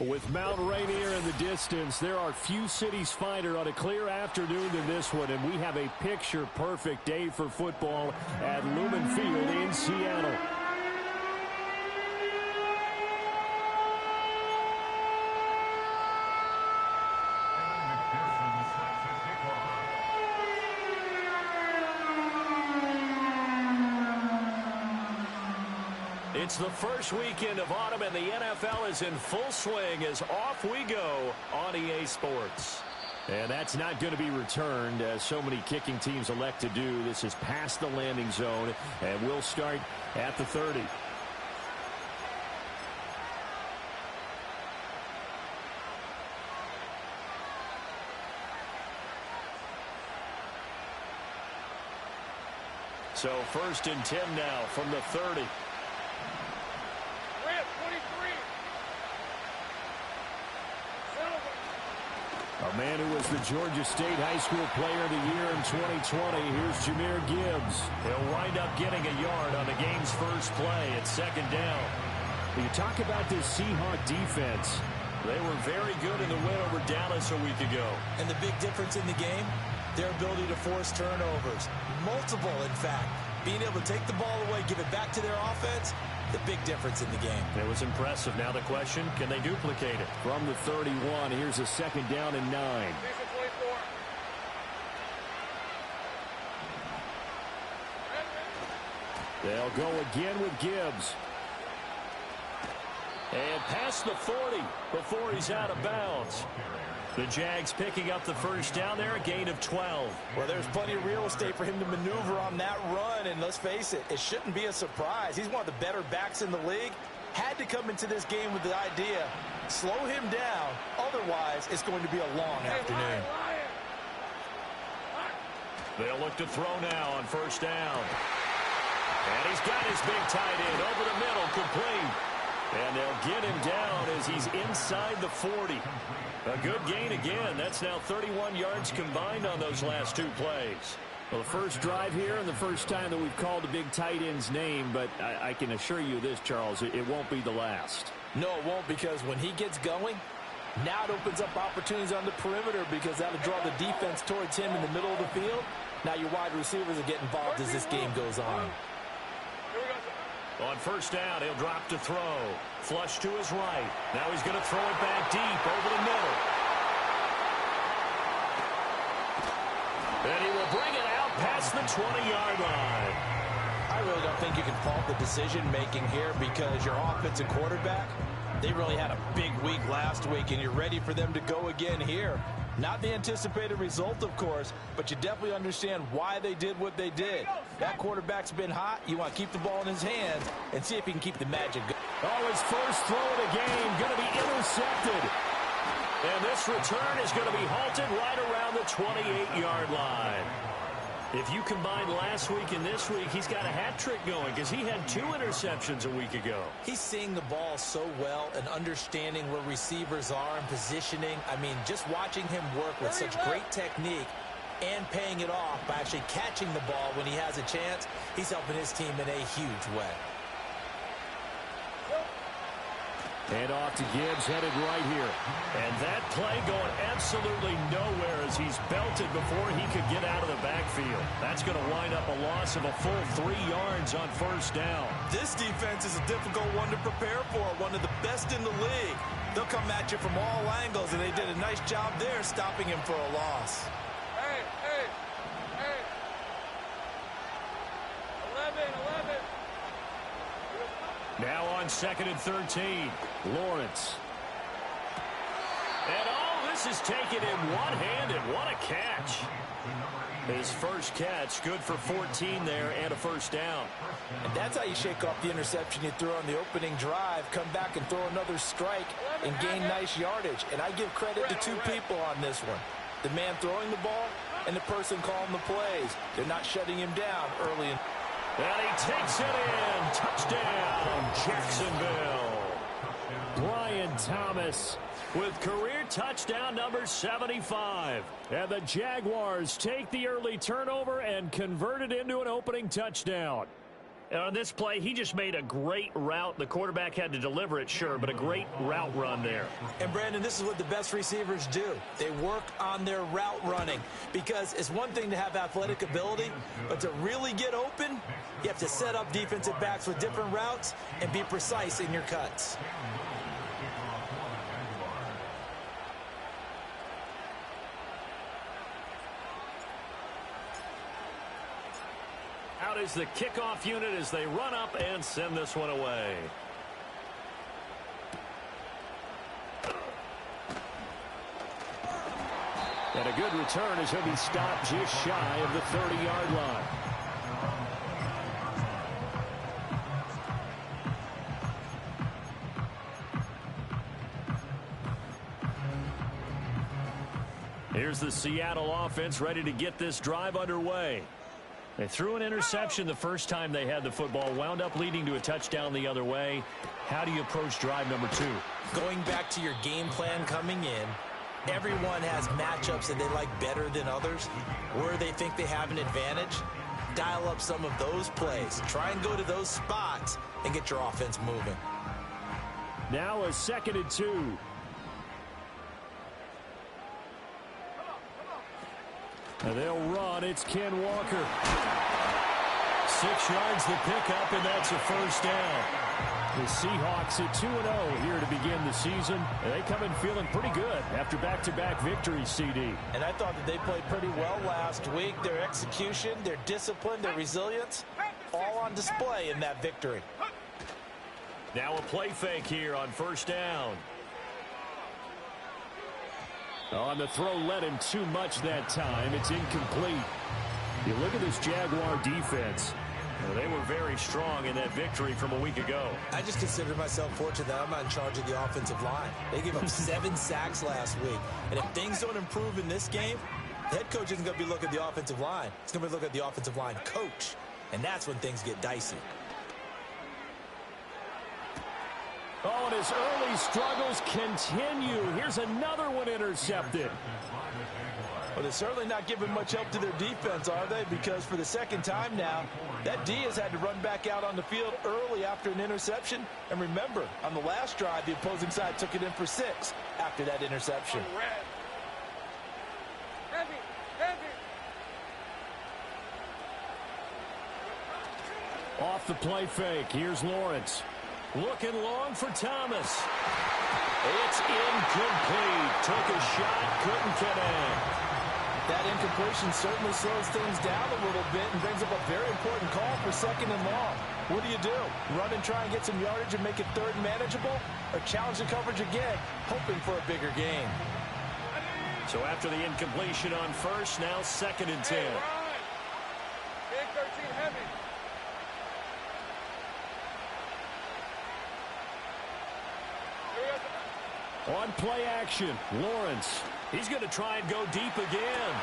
With Mount Rainier in the distance, there are few cities finer on a clear afternoon than this one, and we have a picture-perfect day for football at Lumen Field in Seattle. It's the first weekend of autumn, and the NFL is in full swing as off we go on EA Sports. And that's not going to be returned, as so many kicking teams elect to do. This is past the landing zone, and we'll start at the 30. So 1st and 10 now from the 30. A man who was the Georgia State High School Player of the Year in 2020. Here's Jahmyr Gibbs. He'll wind up getting a yard on the game's first play at 2nd down. You talk about this Seahawk defense. They were very good in the win over Dallas a week ago. And the big difference in the game, their ability to force turnovers. Multiple, in fact. Being able to take the ball away, give it back to their offense, the big difference in the game. It was impressive. Now the question, can they duplicate it? From the 31, here's a 2nd down and 9. They'll go again with Gibbs. And past the 40 before he's out of bounds. The Jags picking up the first down there, a gain of 12. Well, there's plenty of real estate for him to maneuver on that run, and let's face it, it shouldn't be a surprise. He's one of the better backs in the league. Had to come into this game with the idea, slow him down, otherwise it's going to be a long afternoon. They'll look to throw now on 1st down. And he's got his big tight end over the middle, complete. And they'll get him down as he's inside the 40. A good gain again. That's now 31 yards combined on those last 2 plays. Well, the first drive here and the first time that we've called the big tight end's name, but I can assure you this, Charles, it won't be the last. No, it won't, because when he gets going, now it opens up opportunities on the perimeter, because that'll draw the defense towards him in the middle of the field. Now your wide receivers will get involved as this game goes on. On 1st down, he'll drop to throw. Flush to his right. Now he's going to throw it back deep over the middle. And he will bring it out past the 20-yard line. I really don't think you can fault the decision-making here, because your offensive quarterback, they really had a big week last week, and you're ready for them to go again here. Not the anticipated result, of course, but you definitely understand why they did what they did. That quarterback's been hot. You want to keep the ball in his hands and see if he can keep the magic going. Oh, his first throw of the game going to be intercepted. And this return is going to be halted right around the 28-yard line. If you combine last week and this week, he's got a hat trick going, because he had 2 interceptions a week ago. He's seeing the ball so well and understanding where receivers are and positioning. I mean, just watching him work with such great technique and paying it off by actually catching the ball when he has a chance, he's helping his team in a huge way. And off to Gibbs, headed right here. And that play going absolutely nowhere as he's belted before he could get out of the backfield. That's going to wind up a loss of a full 3 yards on 1st down. This defense is a difficult one to prepare for, one of the best in the league. They'll come at you from all angles, and they did a nice job there stopping him for a loss. Hey, hey, hey. 11. Now on 2nd and 13, Lawrence. And this is taken in one-handed. What a catch. His first catch, good for 14 there and a 1st down. And that's how you shake off the interception you threw on the opening drive, come back and throw another strike and gain nice yardage. And I give credit to 2 people on this one. The man throwing the ball and the person calling the plays. They're not shutting him down early in. And he takes it in. Touchdown, Jacksonville. Brian Thomas with career touchdown number 75. And the Jaguars take the early turnover and convert it into an opening touchdown. On this play, he just made a great route. The quarterback had to deliver it, sure, but a great route run there. And, Brandon, this is what the best receivers do. They work on their route running because it's one thing to have athletic ability, but to really get open, you have to set up defensive backs with different routes and be precise in your cuts. Out is the kickoff unit as they run up and send this one away. And a good return as he'll be stopped just shy of the 30-yard line. Here's the Seattle offense ready to get this drive underway. They threw an interception the first time they had the football, wound up leading to a touchdown the other way. How do you approach drive number 2? Going back to your game plan coming in, everyone has matchups that they like better than others, where they think they have an advantage. Dial up some of those plays. Try and go to those spots and get your offense moving. Now a 2nd and 2. And they'll run. It's Ken Walker. 6 yards the pickup, and that's a first down. The Seahawks at 2-0 here to begin the season. And they come in feeling pretty good after back-to-back victories, CD. And I thought that they played pretty well last week. Their execution, their discipline, their resilience, all on display in that victory. Now a play fake here on first down. On the throw, led him too much that time. It's incomplete. You look at this Jaguar defense. Well, they were very strong in that victory from a week ago. I just consider myself fortunate that I'm not in charge of the offensive line. They gave up 7 sacks last week. And if things don't improve in this game, the head coach isn't going to be looking at the offensive line. He's going to be looking at the offensive line coach. And that's when things get dicey. Oh, and his early struggles continue. Here's another one intercepted. Well, they're certainly not giving much help to their defense, are they? Because for the second time now, that D has had to run back out on the field early after an interception. And remember, on the last drive, the opposing side took it in for 6 after that interception. Heavy, heavy. Off the play fake. Here's Lawrence. Looking long for Thomas. It's incomplete. Took a shot, couldn't connect. That incompletion certainly slows things down a little bit and brings up a very important call for 2nd and long. What do? Run and try and get some yardage and make it 3rd and manageable? Or challenge the coverage again, hoping for a bigger gain? So after the incompletion on first, now 2nd and 10. Hey, Ron. Big 13 heavy. On play action, Lawrence. He's going to try and go deep again.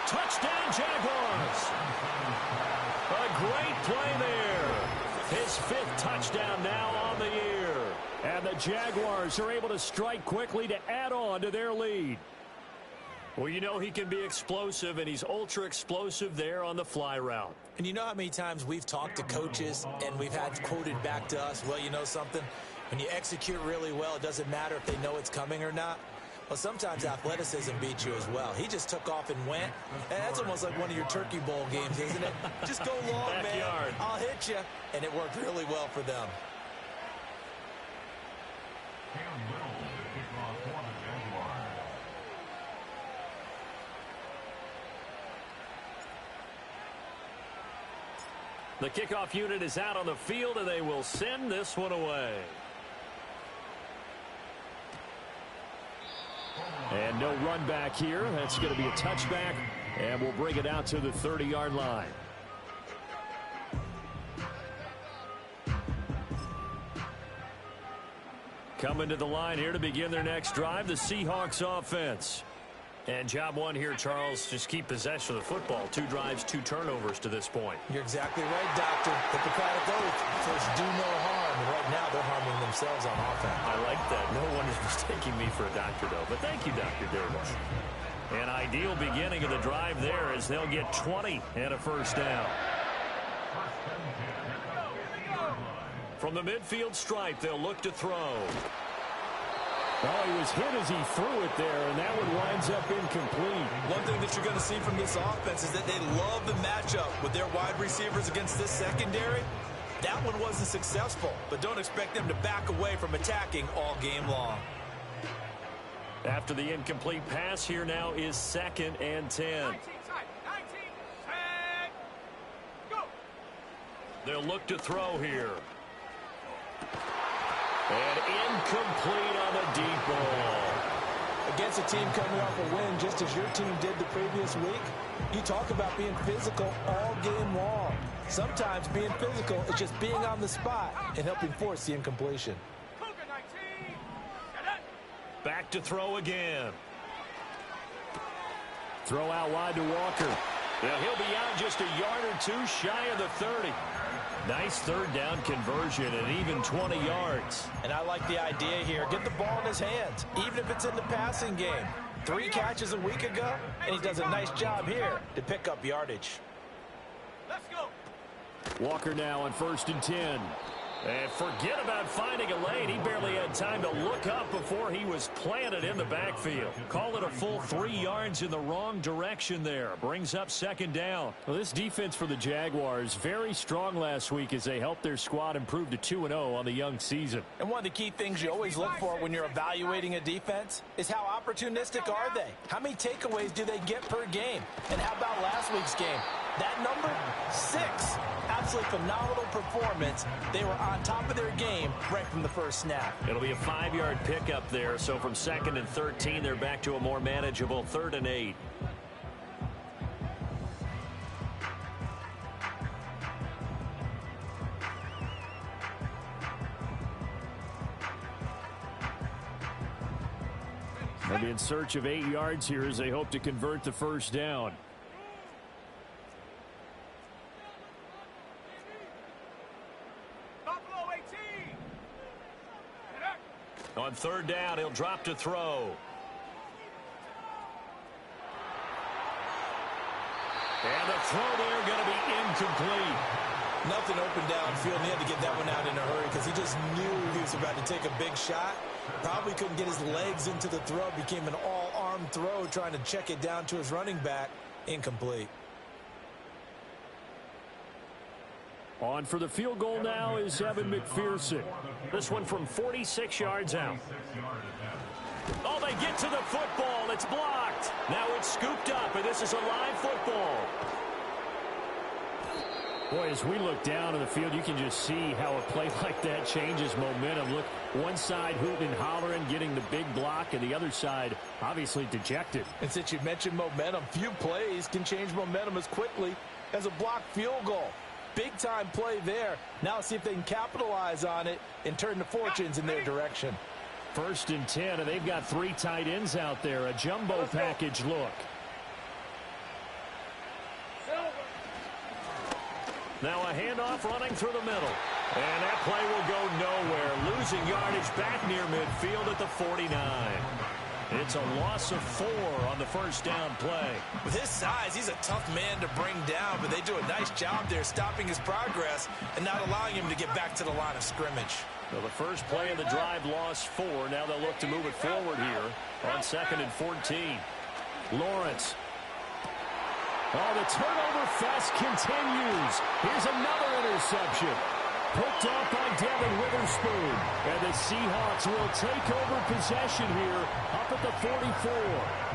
Touchdown, Jaguars. A great play there. His 5th touchdown now on the year. And the Jaguars are able to strike quickly to add on to their lead. Well, you know he can be explosive, and he's ultra explosive there on the fly route. And you know how many times we've talked to coaches and we've had quoted back to us, well, you know something? When you execute really well, it doesn't matter if they know it's coming or not. Well, sometimes athleticism beats you as well. He just took off and went. And that's almost like one of your Turkey Bowl games, isn't it? Just go long, man. I'll hit you. And it worked really well for them. The kickoff unit is out on the field, and they will send this one away. And no run back here. That's going to be a touchback, and we'll bring it out to the 30-yard line. Coming to the line here to begin their next drive, the Seahawks offense. And job one here, Charles, just keep possession of the football. 2 drives, 2 turnovers to this point. You're exactly right, Doctor. Hippocratic oath. First, do no harm. And right now, they're harming themselves on offense. I like that. No one is mistaking me for a doctor, though. But thank you, Dr. Davis. An ideal beginning of the drive there as they'll get 20 and a first down. From the midfield stripe, they'll look to throw. Oh, he was hit as he threw it there, and that one winds up incomplete. One thing that you're going to see from this offense is that they love the matchup with their wide receivers against this secondary. That one wasn't successful, but don't expect them to back away from attacking all game long. After the incomplete pass, here now is 2nd and 10. 19, 10, go. They'll look to throw here. And incomplete on the deep ball. Against a team coming off a win, just as your team did the previous week, you talk about being physical all game long. Sometimes being physical is just being on the spot and helping force the incompletion. Cougar 19. Get it. Back to throw again. Throw out wide to Walker. Now he'll be out just a yard or two shy of the 30. Nice third down conversion and even 20 yards. And I like the idea here. Get the ball in his hands, even if it's in the passing game. 3 catches a week ago, and he does a nice job here to pick up yardage. Let's go. Walker now on 1st and 10. And forget about finding a lane. He barely had time to look up before he was planted in the backfield. Call it a full 3 yards in the wrong direction there. Brings up 2nd down. Well, this defense for the Jaguars, very strong last week as they helped their squad improve to 2-0 on the young season. And one of the key things you always look for when you're evaluating a defense is how opportunistic are they? How many takeaways do they get per game? And how about last week's game? That number, 6. Absolutely phenomenal performance. They were on top of their game right from the first snap. It'll be a 5-yard pickup there. So from 2nd and 13, they're back to a more manageable 3rd and 8. They'll be in search of 8 yards here as they hope to convert the first down. Buffalo 18. Get it. On 3rd down, he'll drop to throw. And the throw there going to be incomplete. Nothing open downfield, and he had to get that one out in a hurry because he just knew he was about to take a big shot. Probably couldn't get his legs into the throw. Became an all-arm throw trying to check it down to his running back. Incomplete. On for the field goal now is Evan McPherson. This one from 46 yards out. Oh, they get to the football. It's blocked. Now it's scooped up, and this is a live football. Boy, as we look down on the field, you can just see how a play like that changes momentum. Look, one side hooting and hollering, getting the big block, and the other side obviously dejected. And since you mentioned momentum, few plays can change momentum as quickly as a blocked field goal. Big-time play there. Now let's see if they can capitalize on it and turn the fortunes in their direction. 1st and 10, and they've got 3 tight ends out there. A jumbo package look. Now a handoff running through the middle. And that play will go nowhere. Losing yardage back near midfield at the 49. It's a loss of 4 on the first down play. With his size, he's a tough man to bring down, but they do a nice job there stopping his progress and not allowing him to get back to the line of scrimmage. So the first play of the drive lost 4. Now they'll look to move it forward here on 2nd and 14. Lawrence. Oh, the turnover fest continues. Here's another interception. Picked off by Devin Witherspoon. And the Seahawks will take over possession here up at the 44.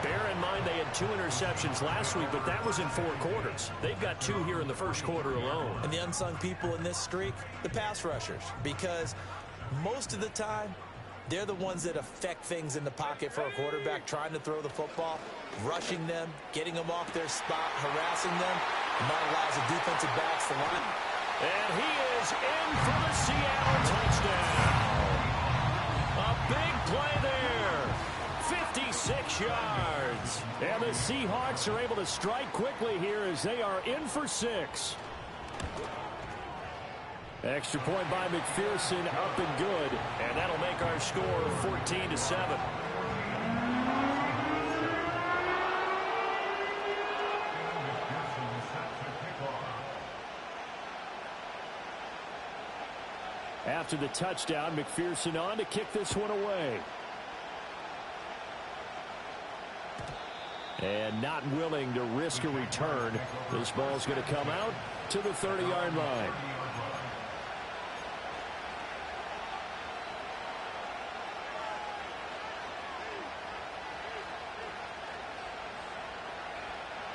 Bear in mind they had 2 interceptions last week, but that was in 4 quarters. They've got 2 here in the first quarter alone. And the unsung people in this streak, the pass rushers, because most of the time, they're the ones that affect things in the pocket for a quarterback trying to throw the football, rushing them, getting them off their spot, harassing them, and that allows the defensive backs to line. And he is in for the Seattle touchdown. A big play there. 56 yards. And the Seahawks are able to strike quickly here as they are in for 6. Extra point by McPherson, up and good. And that'll make our score 14-7. After the touchdown, McPherson on to kick this one away. And not willing to risk a return. This ball's going to come out to the 30-yard line.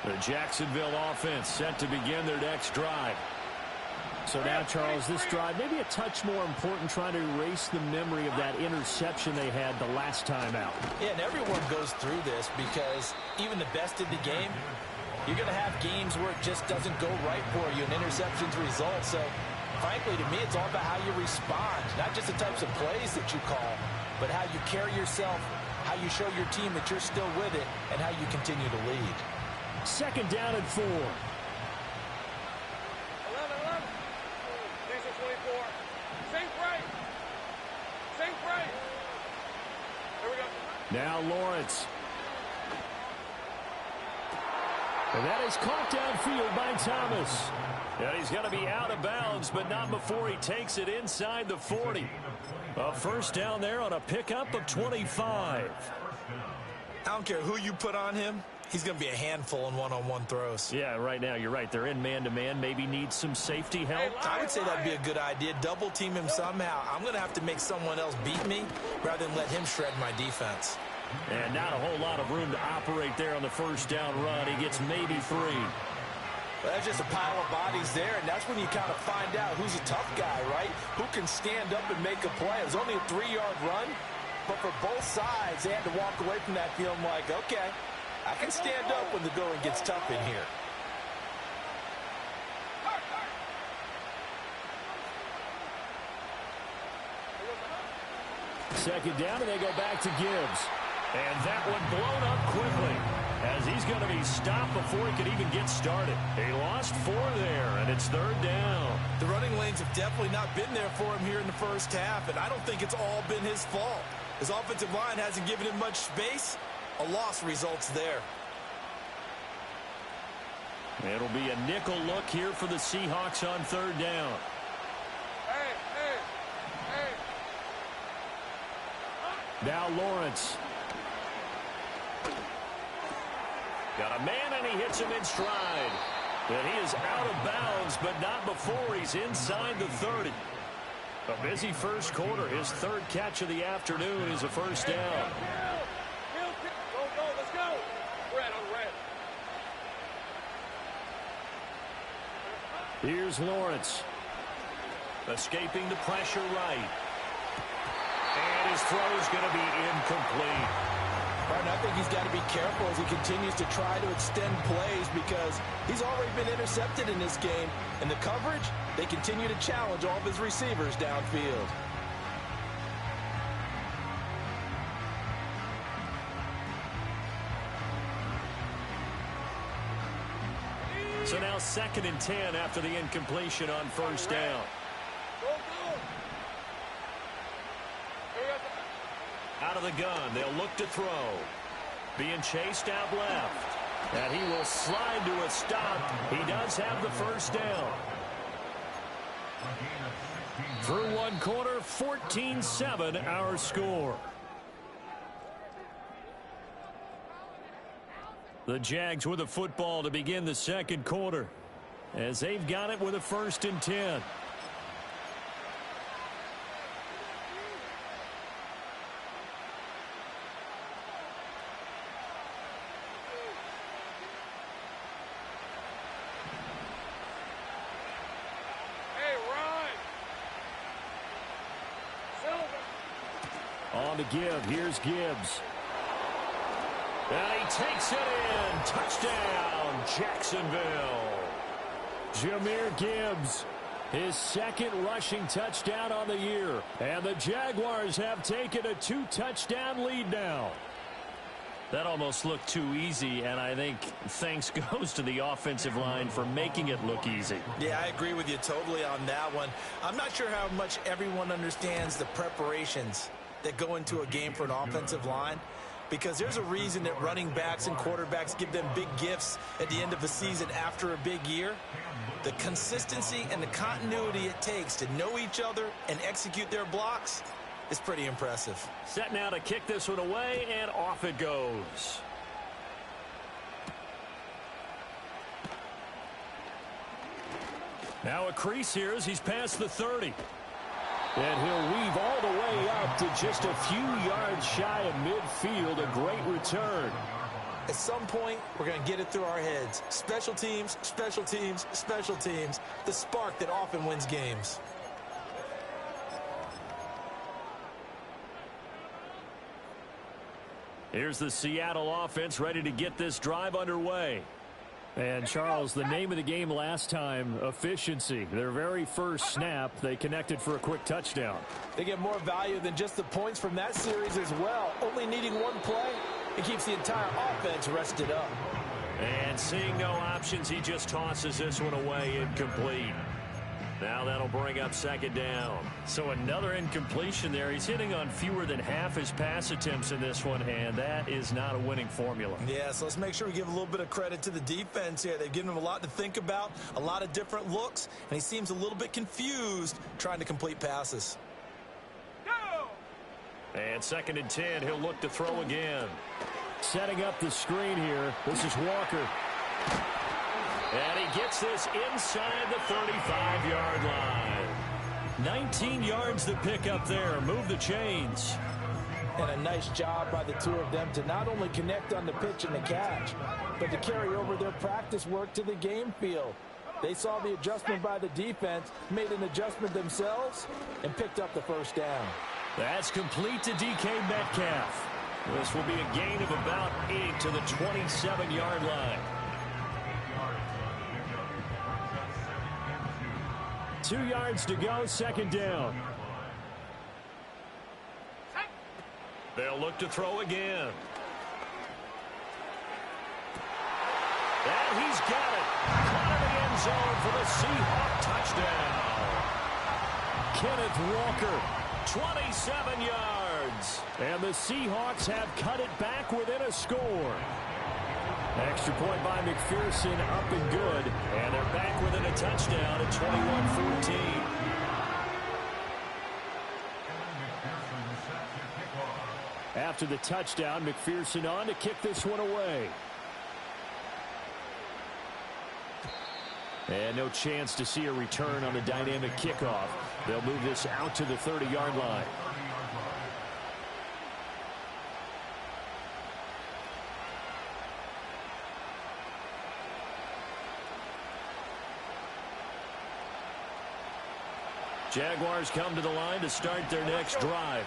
The Jacksonville offense set to begin their next drive. So now, Charles, this drive maybe a touch more important, trying to erase the memory of that interception they had the last time out. Yeah, and everyone goes through this because even the best in the game, you're going to have games where it just doesn't go right for you, and interceptions result. So, frankly, to me, it's all about how you respond, not just the types of plays that you call, but how you carry yourself, how you show your team that you're still with it, and how you continue to lead. Second down and 4. 24. Same right. Same right. Here we go. Now Lawrence. And that is caught downfield by Thomas. And he's going to be out of bounds, but not before he takes it inside the 40. A first down there on a pickup of 25. I don't care who you put on him. He's going to be a handful in one-on-one throws. Yeah, right now, you're right. They're in man-to-man. Maybe need some safety help. I would say that'd be a good idea. Double team him somehow. I'm going to have to make someone else beat me rather than let him shred my defense. And not a whole lot of room to operate there on the first down run. He gets maybe 3. Well, that's just a pile of bodies there, and that's when you kind of find out who's a tough guy, right? Who can stand up and make a play. It was only a 3-yard run, but for both sides, they had to walk away from that feeling like, okay, I can stand up when the going gets tough in here. Second down, and they go back to Gibbs. And that one blown up quickly, as he's going to be stopped before he could even get started. He lost 4 there, and it's third down. The running lanes have definitely not been there for him here in the first half, and I don't think it's all been his fault. His offensive line hasn't given him much space. A loss results there. It'll be a nickel look here for the Seahawks on third down. Now Lawrence. Got a man, and he hits him in stride. And he is out of bounds, but not before he's inside the 30. A busy first quarter. His third catch of the afternoon is a first down. Go, let's go. Red on red. Here's Lawrence. Escaping the pressure right. And his throw is going to be incomplete. Martin, I think he's got to be careful as he continues to try to extend plays because he's already been intercepted in this game. And the coverage, they continue to challenge all of his receivers downfield. So now 2nd and 10 after the incompletion on first down. Out of the gun, they'll look to throw. Being chased out left. And he will slide to a stop. He does have the first down. Through one quarter, 14-7 our score. The Jags with the football to begin the second quarter, as they've got it with a 1st and 10. On to Gibbs. Here's Gibbs. And he takes it in. Touchdown, Jacksonville. Jahmyr Gibbs, his 2nd rushing touchdown on the year. And the Jaguars have taken a 2-touchdown lead now. That almost looked too easy, and I think thanks goes to the offensive line for making it look easy. Yeah, I agree with you totally on that one. I'm not sure how much everyone understands the preparations that go into a game for an offensive line. because there's a reason that running backs and quarterbacks give them big gifts at the end of the season after a big year. The consistency and the continuity it takes to know each other and execute their blocks is pretty impressive. Set now to kick this one away, and off it goes. Now a crease here as he's past the 30. And he'll weave all the way up to just a few yards shy of midfield. A great return. At some point, we're going to get it through our heads. Special teams, special teams, special teams. The spark that often wins games. Here's the Seattle offense ready to get this drive underway. And, Charles, the name of the game last time, efficiency. Their very first snap, they connected for a quick touchdown. They get more value than just the points from that series as well. Only needing one play, it keeps the entire offense rested up. And seeing no options, he just tosses this one away, incomplete. Now that'll bring up second down. So another incompletion there. He's hitting on fewer than half his pass attempts in this one, and that is not a winning formula. Yeah, so let's make sure we give a little bit of credit to the defense here. They've given him a lot to think about, a lot of different looks, and he seems a little bit confused trying to complete passes. And 2nd and 10, he'll look to throw again. Setting up the screen here. This is Walker. And he gets this inside the 35-yard line. 19 yards to pick up there. Move the chains. And a nice job by the two of them to not only connect on the pitch and the catch, but to carry over their practice work to the game field. They saw the adjustment by the defense, made an adjustment themselves, and picked up the first down. That's complete to DK Metcalf. This will be a gain of about 8 to the 27-yard line. 2 yards to go, second down. They'll look to throw again. And he's got it. Caught in the end zone for the Seahawk touchdown. Kenneth Walker, 27 yards. and the Seahawks have cut it back within a score. Extra point by McPherson, up and good. And they're back within a touchdown at 21-14. After the touchdown, McPherson on to kick this one away. And no chance to see a return on the dynamic kickoff. They'll move this out to the 30-yard line. Jaguars come to the line to start their next drive.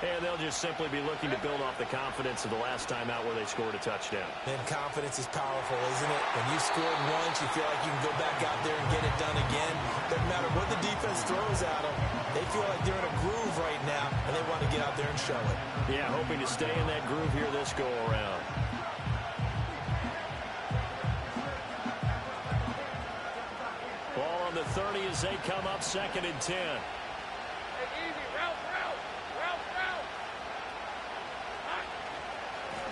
And they'll just simply be looking to build off the confidence of the last time out where they scored a touchdown. And confidence is powerful, isn't it? When you scored once, you feel like you can go back out there and get it done again. Doesn't matter what the defense throws at them. They feel like they're in a groove right now, and they want to get out there and show it. Yeah, hoping to stay in that groove here this go-around. Ball on the 30 as they come up, 2nd and 10.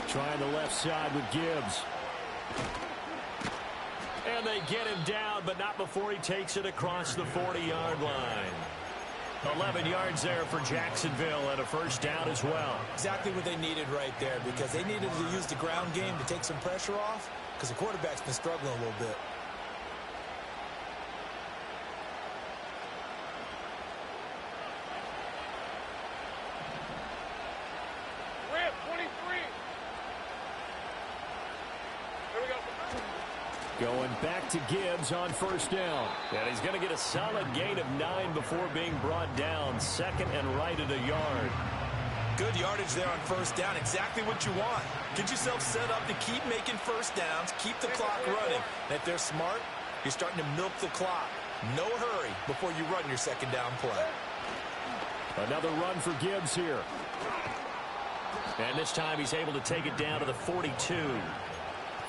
Trying the left side with Gibbs. And they get him down, but not before he takes it across the 40-yard line. 11 yards there for Jacksonville and a first down as well. Exactly what they needed right there, because they needed to use the ground game to take some pressure off, because the quarterback's been struggling a little bit. Going back to Gibbs on first down. And he's going to get a solid gain of 9 before being brought down. 2nd and right at a yard. Good yardage there on first down. Exactly what you want. Get yourself set up to keep making first downs, keep the clock running. And if they're smart, you're starting to milk the clock. No hurry before you run your second down play. Another run for Gibbs here. And this time he's able to take it down to the 42.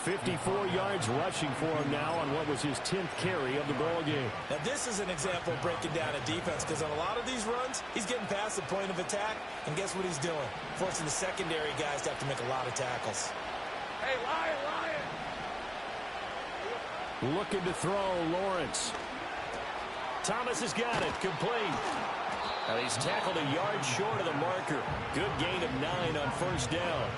54 yards rushing for him now on what was his 10th carry of the ball game. Now, this is an example of breaking down a defense, because on a lot of these runs, he's getting past the point of attack, and guess what he's doing? Forcing the secondary guys to have to make a lot of tackles. Hey, Lion, Lion! Looking to throw, Lawrence. Thomas has got it, complete. Now he's tackled a yard short of the marker. Good gain of 9 on first down.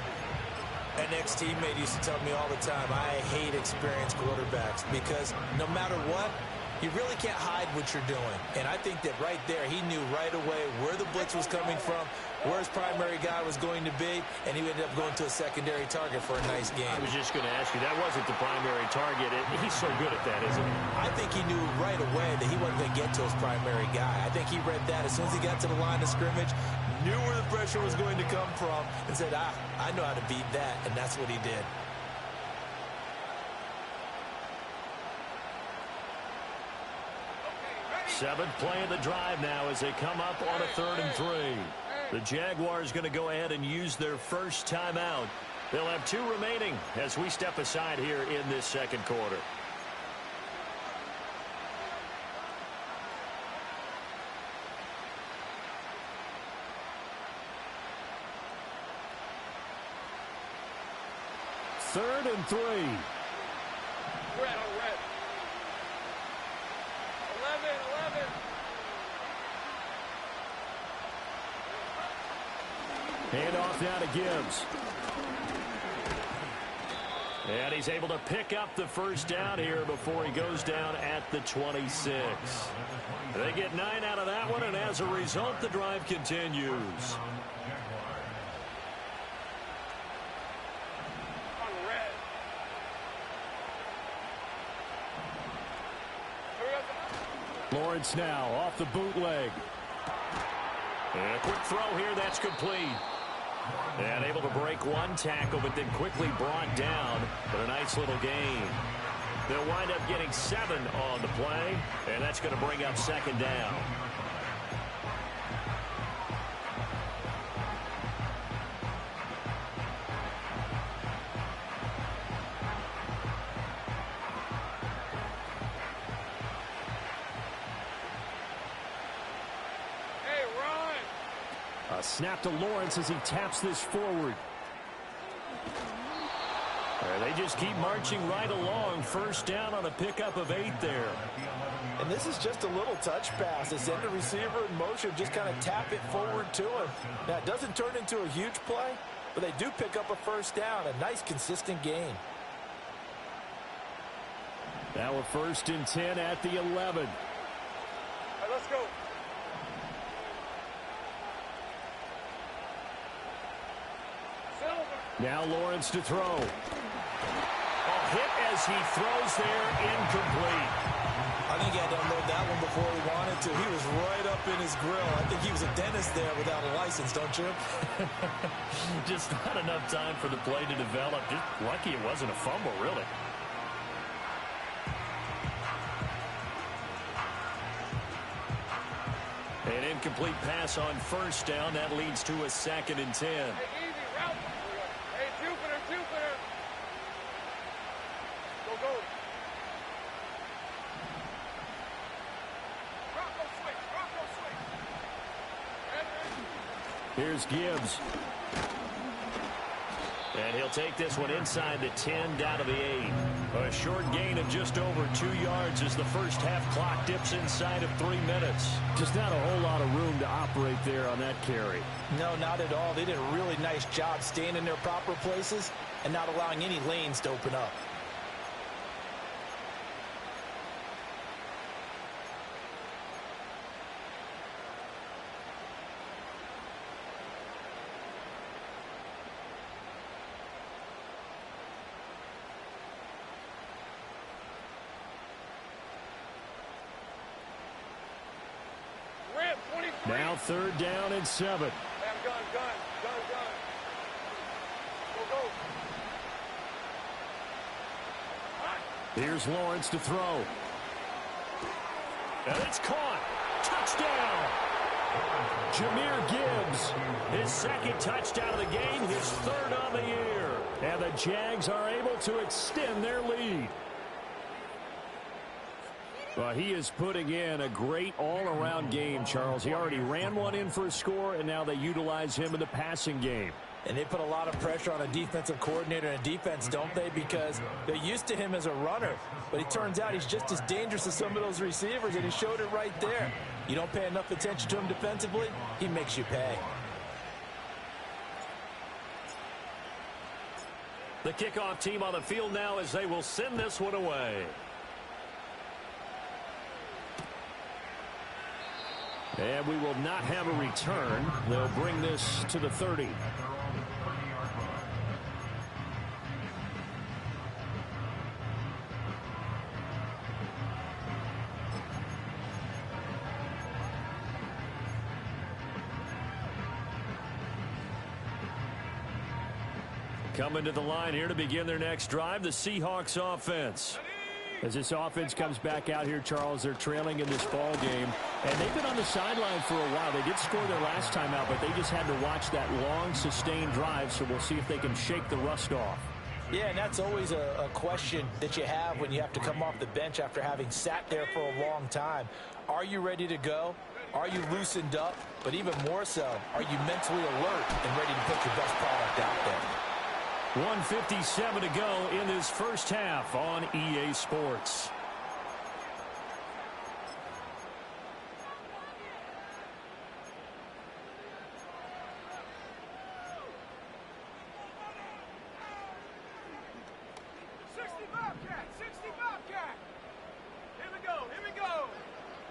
An ex-teammate used to tell me all the time, I hate experienced quarterbacks, because no matter what, you really can't hide what you're doing. And I think that right there, he knew right away where the blitz was coming from, where his primary guy was going to be, and he ended up going to a secondary target for a nice game. I was just going to ask you, that wasn't the primary target. He's so good at that, isn't he? I think he knew right away that he wasn't going to get to his primary guy. I think he read that as soon as he got to the line of scrimmage, knew where the pressure was going to come from, and said, I know how to beat that, and that's what he did. Seventh play of the drive now as they come up on a 3rd and 3. The Jaguars going to go ahead and use their first timeout. They'll have 2 remaining as we step aside here in this second quarter. Third and 3. Red on red. 11, 11. Hand off now to Gibbs. And he's able to pick up the first down here before he goes down at the 26. They get 9 out of that one, and as a result, the drive continues. Lawrence now off the bootleg. And a quick throw here, that's complete. And able to break one tackle, but then quickly brought down. But a nice little gain. They'll wind up getting 7 on the play, and that's going to bring up second down. Snap to Lawrence as he taps this forward. They just keep marching right along. First down on a pickup of 8 there. And this is just a little touch pass. They send the receiver in motion, just kind of tap it forward to him. Now, it doesn't turn into a huge play, but they do pick up a first down. A nice, consistent gain. Now a 1st and 10 at the 11. All right, let's go. Now Lawrence to throw. A hit as he throws there, incomplete. I think he had to unload that one before he wanted to. He was right up in his grill. I think he was a dentist there without a license, don't you? Just not enough time for the play to develop. Just lucky it wasn't a fumble, really. An incomplete pass on first down. That leads to a 2nd and 10. Hey, easy route. Hey, Jupiter, Jupiter. Go. Rocco switch. Here's Gibbs. And he'll take this one inside the 10, down to the 8. A short gain of just over 2 yards as the first half clock dips inside of 3 minutes. Just not a whole lot of room to operate there on that carry. No, not at all. They did a really nice job staying in their proper places and not allowing any lanes to open up. Now 3rd down and 7. Hey, I'm gun. Go. Here's Lawrence to throw. And it's caught. Touchdown. Jahmyr Gibbs, his second touchdown of the game, his third on the year. And the Jags are able to extend their lead. Well, he is putting in a great all-around game, Charles. He already ran one in for a score, and now they utilize him in the passing game. And they put a lot of pressure on a defensive coordinator and a defense, don't they? Because they're used to him as a runner. But it turns out he's just as dangerous as some of those receivers, and he showed it right there. You don't pay enough attention to him defensively, he makes you pay. The kickoff team on the field now as they will send this one away. And we will not have a return. They'll bring this to the 30. Coming to the line here to begin their next drive, the Seahawks offense. As this offense comes back out here, Charles, they're trailing in this ball game. And they've been on the sideline for a while. They did score their last time out, but they just had to watch that long, sustained drive, so we'll see if they can shake the rust off. Yeah, and that's always a question that you have when you have to come off the bench after having sat there for a long time. Are you ready to go? Are you loosened up? But even more so, are you mentally alert and ready to put your best product out there? 1:57 to go in this first half on EA Sports.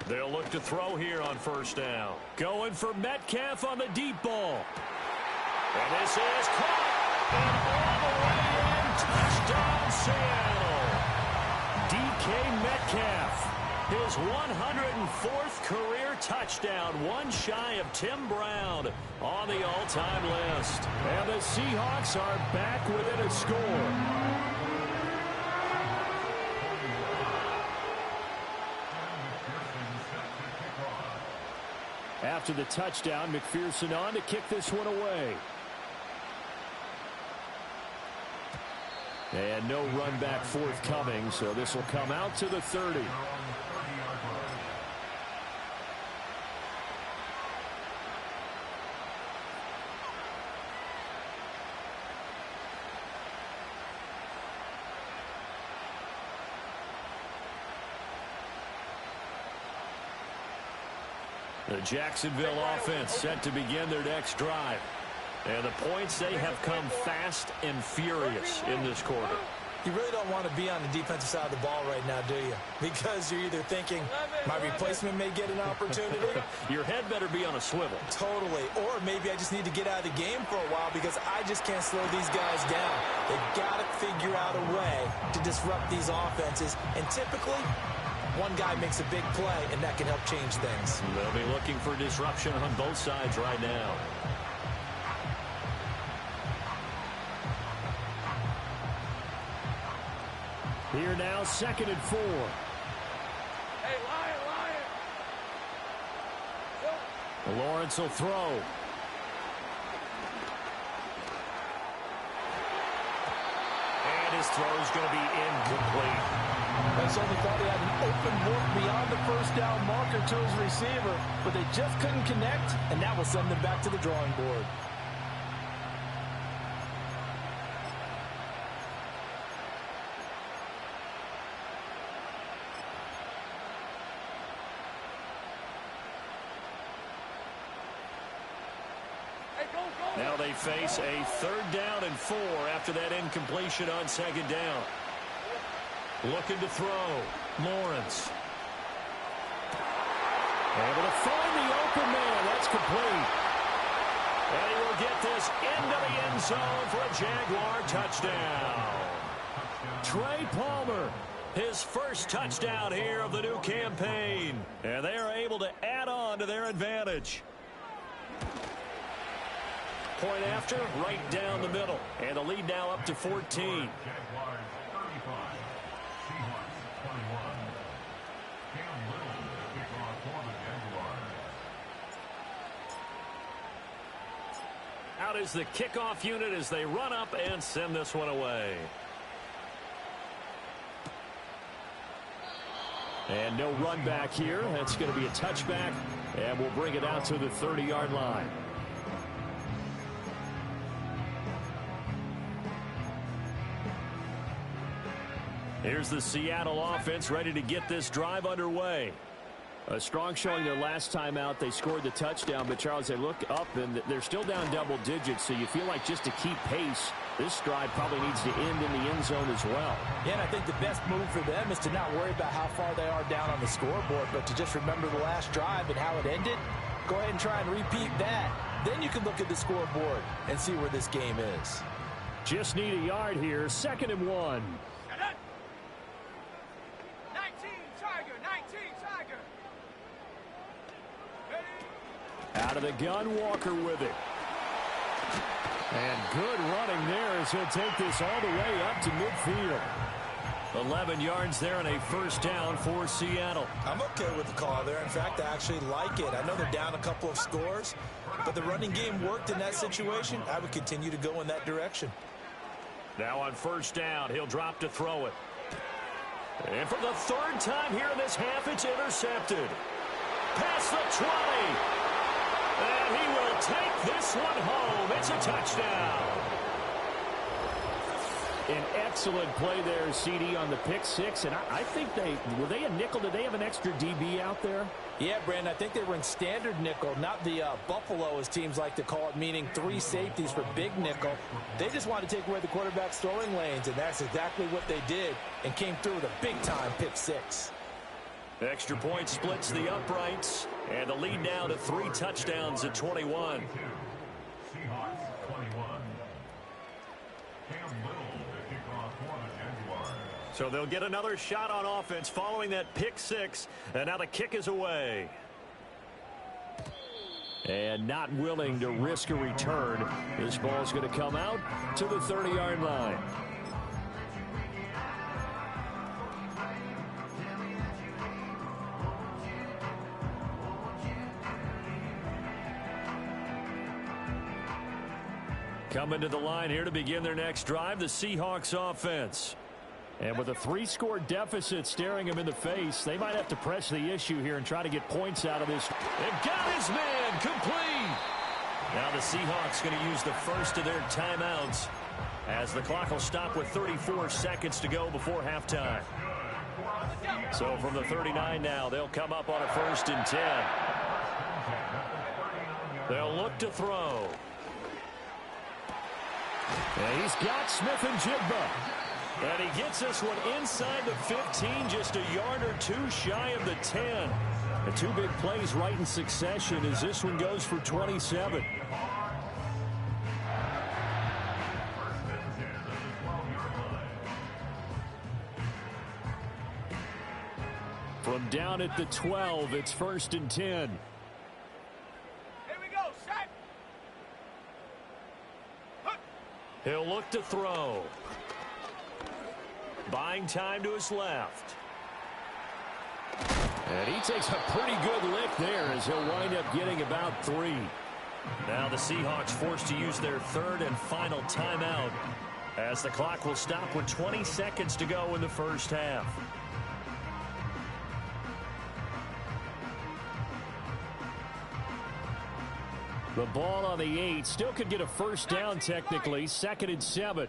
They'll look to throw here on first down. Going for Metcalf on the deep ball. And this is caught. And all the way in, touchdown Seattle. DK Metcalf, his 104th career touchdown, one shy of Tim Brown on the all-time list. And the Seahawks are back within a score. After the touchdown, McPherson on to kick this one away. And no run back forthcoming, so this will come out to the 30. The Jacksonville offense set to begin their next drive. And the points, they have come fast and furious in this quarter. You really don't want to be on the defensive side of the ball right now, do you? Because you're either thinking, my replacement may get an opportunity. Your head better be on a swivel. Totally. Or maybe I just need to get out of the game for a while because I just can't slow these guys down. They've got to figure out a way to disrupt these offenses. And typically, one guy makes a big play, and that can help change things. They'll be looking for disruption on both sides right now. Here now, 2nd and 4. Hey, Lion! Lawrence will throw. And his throw is going to be incomplete. I certainly thought he had an open look beyond the first down marker to his receiver, but they just couldn't connect, and that will send them back to the drawing board. Now they face a 3rd down and 4 after that incompletion on 2nd down. Looking to throw. Lawrence. Able to find the open man. That's complete. And he will get this into the end zone for a Jaguar touchdown. Trey Palmer, his first touchdown here of the new campaign. And they are able to add on to their advantage. Point after, right down the middle. And the lead now up to 14. out is the kickoff unit as they run up and send this one away. And no run back here. That's going to be a touchback, and we'll bring it out to the 30-yard line. Here's the Seattle offense ready to get this drive underway. A strong showing their last time out. They scored the touchdown, but Charles, they look up and they're still down double digits, so you feel like just to keep pace, this drive probably needs to end in the end zone as well. Yeah, and I think the best move for them is to not worry about how far they are down on the scoreboard, but to just remember the last drive and how it ended. Go ahead and try and repeat that. Then you can look at the scoreboard and see where this game is. Just need a yard here. 2nd and 1. 19 Tiger, 19 Tiger. Out of the gun, Walker with it. And good running there as he'll take this all the way up to midfield. 11 yards there and a first down for Seattle. I'm okay with the call there. In fact, I actually like it. I know they're down a couple of scores, but the running game worked in that situation. I would continue to go in that direction. Now on first down, he'll drop to throw it. And for the 3rd time here in this half, it's intercepted. Past the 20. And he will take this one home. It's a touchdown. An excellent play there, CD, on the pick six. And I think were they a nickel? Did they have an extra DB out there? Yeah, Brandon, I think they were in standard nickel, not the Buffalo, as teams like to call it, meaning 3 safeties for big nickel. They just wanted to take away the quarterback's throwing lanes, and that's exactly what they did, and came through with a big-time pick six. Extra point splits the uprights, and the lead now to 3 touchdowns at 21. So they'll get another shot on offense following that pick six, and now the kick is away. And not willing to risk a return. This ball's going to come out to the 30-yard line. Coming to the line here to begin their next drive, the Seahawks offense. And with a 3-score deficit staring him in the face, they might have to press the issue here and try to get points out of this. And got his man complete. Now the Seahawks going to use the first of their timeouts as the clock will stop with 34 seconds to go before halftime. So from the 39 now, they'll come up on a 1st and 10. They'll look to throw. And he's got Smith and Jigba. And he gets this one inside the 15, just a yard or 2 shy of the 10. The 2 big plays right in succession as this one goes for 27. From down at the 12, it's 1st and 10. Here we go, set. He'll look to throw. Buying time to his left. And he takes a pretty good lick there as he'll wind up getting about 3. Now the Seahawks forced to use their 3rd and final timeout as the clock will stop with 20 seconds to go in the first half. The ball on the 8 still could get a first down technically. 2nd and 7.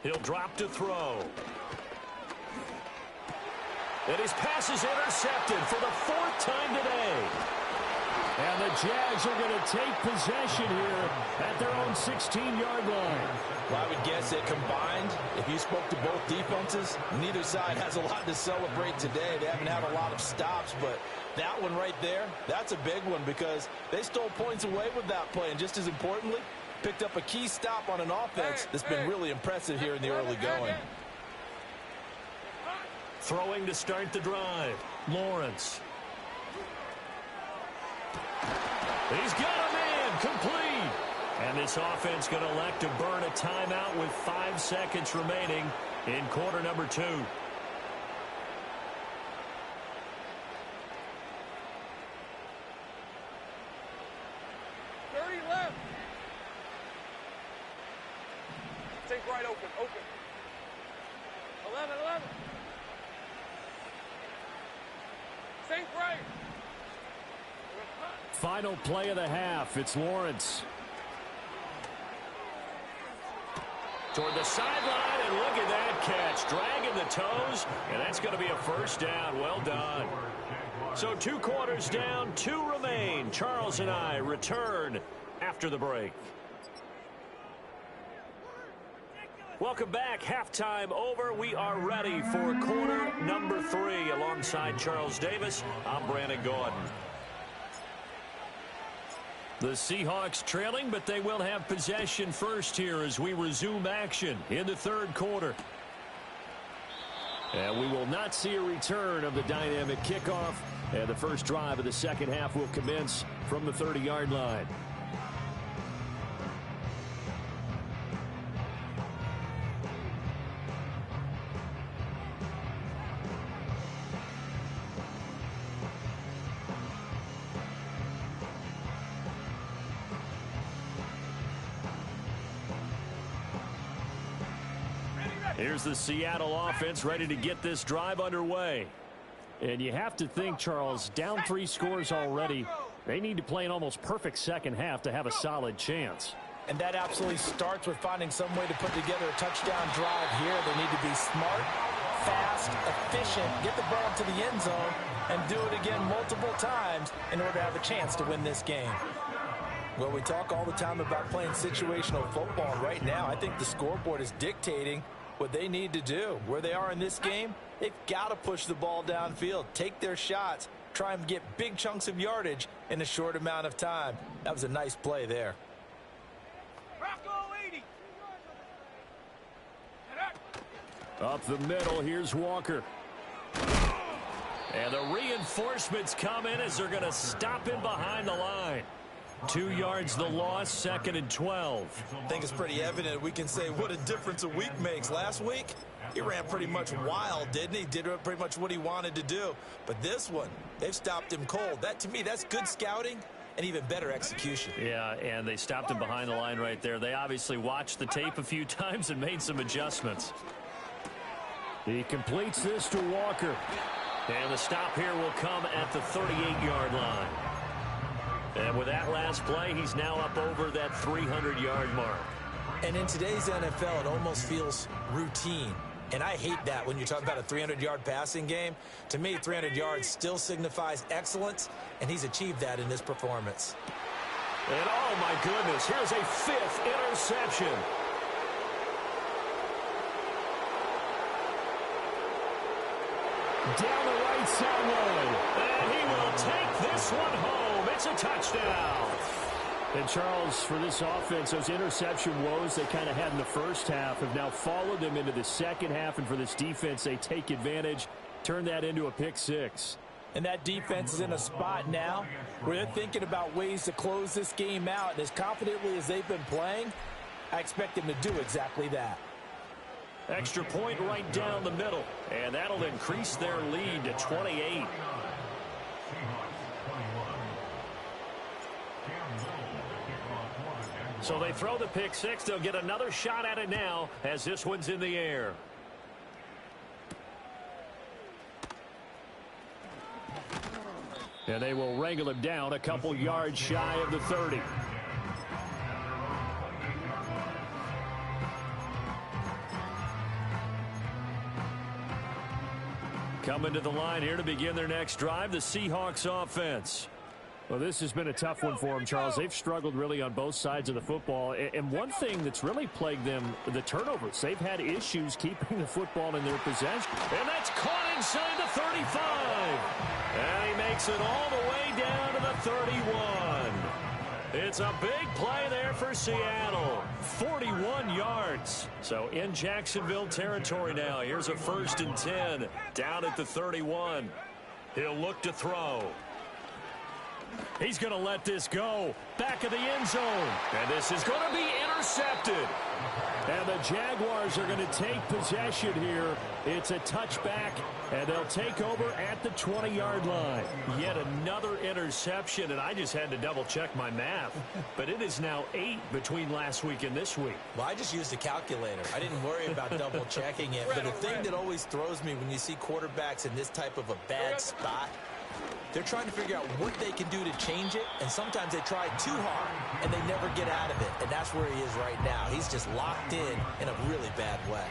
He'll drop to throw. And his pass is intercepted for the 4th time today. And the Jags are going to take possession here at their own 16-yard line. Well, I would guess that combined, if you spoke to both defenses, neither side has a lot to celebrate today. They haven't had a lot of stops, but that one right there, that's a big one because they stole points away with that play. And just as importantly, picked up a key stop on an offense that's been really impressive here in the early going. Throwing to start the drive, Lawrence. He's got a man complete. And this offense going to elect to burn a timeout with 5 seconds remaining in quarter number 2. left. Take right, open. 11. Think right. Final play of the half. It's Lawrence. Toward the sideline, and look at that catch. Dragging the toes, and that's going to be a first down. Well done. So 2 quarters down, 2 remain. Charles and I return after the break. Welcome back. Halftime over. We are ready for quarter number 3. Alongside Charles Davis, I'm Brandon Gordon. The Seahawks trailing, but they will have possession first here as we resume action in the third quarter. And we will not see a return of the dynamic kickoff. And the first drive of the second half will commence from the 30-yard line. Here's the Seattle offense ready to get this drive underway. And you have to think, Charles, down 3 scores already. They need to play an almost perfect second half to have a solid chance. And that absolutely starts with finding some way to put together a touchdown drive here. They need to be smart, fast, efficient, get the ball to the end zone, and do it again multiple times in order to have a chance to win this game. Well, we talk all the time about playing situational football, and right now I think the scoreboard is dictating what they need to do. Where they are in this game, they've got to push the ball downfield, take their shots, try and get big chunks of yardage in a short amount of time. That was a nice play there. Rocco 80. Up the middle, here's Walker. And the reinforcements come in as they're going to stop him behind the line. 2 yards the loss, 2nd and 12. I think it's pretty evident. We can say what a difference a week makes. Last week, he ran pretty much wild, didn't he? Did pretty much what he wanted to do. But this one, they've stopped him cold. That, to me, that's good scouting and even better execution. Yeah, and they stopped him behind the line right there. They obviously watched the tape a few times and made some adjustments. He completes this to Walker. And the stop here will come at the 38-yard line. And with that last play, he's now up over that 300-yard mark. And in today's NFL, it almost feels routine. And I hate that when you're talking about a 300-yard passing game. To me, 300 yards still signifies excellence, and he's achieved that in this performance. And oh, my goodness, here's a 5th interception. Down the right sideline. And he will take this one home. It's a touchdown. And Charles, for this offense, those interception woes they kind of had in the first half have now followed them into the second half. And for this defense, they take advantage, turn that into a pick 6. And that defense is in a spot now where they're thinking about ways to close this game out. And as confidently as they've been playing, I expect them to do exactly that. Extra point right down the middle. And that'll increase their lead to 28. So they throw the pick 6. They'll get another shot at it now as this one's in the air. And they will wrangle him down a couple yards shy of the 30. Coming to the line here to begin their next drive, the Seahawks offense. Well, this has been a tough one for them, Charles. They've struggled really on both sides of the football. And one thing that's really plagued them, the turnovers. They've had issues keeping the football in their possession. And that's caught inside the 35. And he makes it all the way down to the 31. It's a big play there for Seattle. 41 yards. So in Jacksonville territory now. Here's a 1st and 10 down at the 31. He'll look to throw. He's going to let this go. Back of the end zone. And this is going to be intercepted. And the Jaguars are going to take possession here. It's a touchback, and they'll take over at the 20-yard line. Yet another interception, and I just had to double-check my math. But it is now 8 between last week and this week. Well, I just used a calculator. I didn't worry about double-checking it. But the thing that always throws me when you see quarterbacks in this type of a bad spot, they're trying to figure out what they can do to change it, and sometimes they try too hard, and they never get out of it. And that's where he is right now. He's just locked in a really bad way.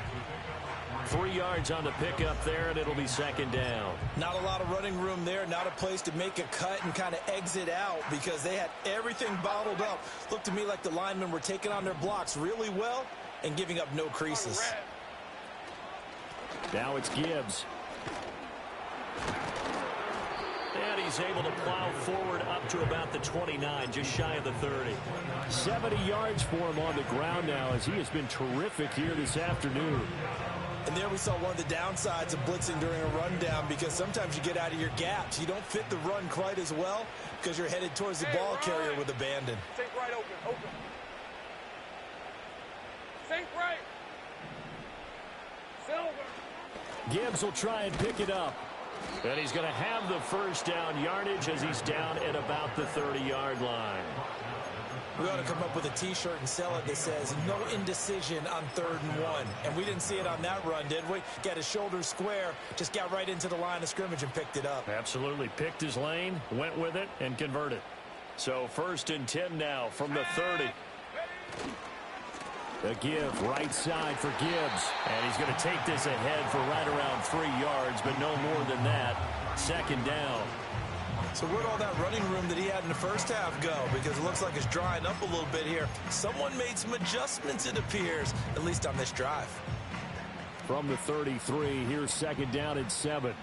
3 yards on the pickup there, and it'll be second down. Not a lot of running room there, not a place to make a cut and kind of exit out because they had everything bottled up. Looked to me like the linemen were taking on their blocks really well and giving up no creases. Now it's Gibbs. And he's able to plow forward up to about the 29, just shy of the 30. 70 yards for him on the ground now as he has been terrific here this afternoon. And there we saw one of the downsides of blitzing during a rundown because sometimes you get out of your gaps. You don't fit the run quite as well because you're headed towards the ball carrier with abandon. Think right, open. Think right. Silver. Gibbs will try and pick it up. And he's going to have the first down yardage as he's down at about the 30-yard line. We ought to come up with a T-shirt and sell it that says, no indecision on 3rd and 1. And we didn't see it on that run, did we? Got his shoulders square, just got right into the line of scrimmage and picked it up. Absolutely. Picked his lane, went with it, and converted. So 1st and 10 now from the 30. The give right side for Gibbs. And he's going to take this ahead for right around 3 yards, but no more than that. Second down. So where'd all that running room that he had in the first half go? Because it looks like it's drying up a little bit here. Someone made some adjustments, it appears, at least on this drive. From the 33, here's second down and 7.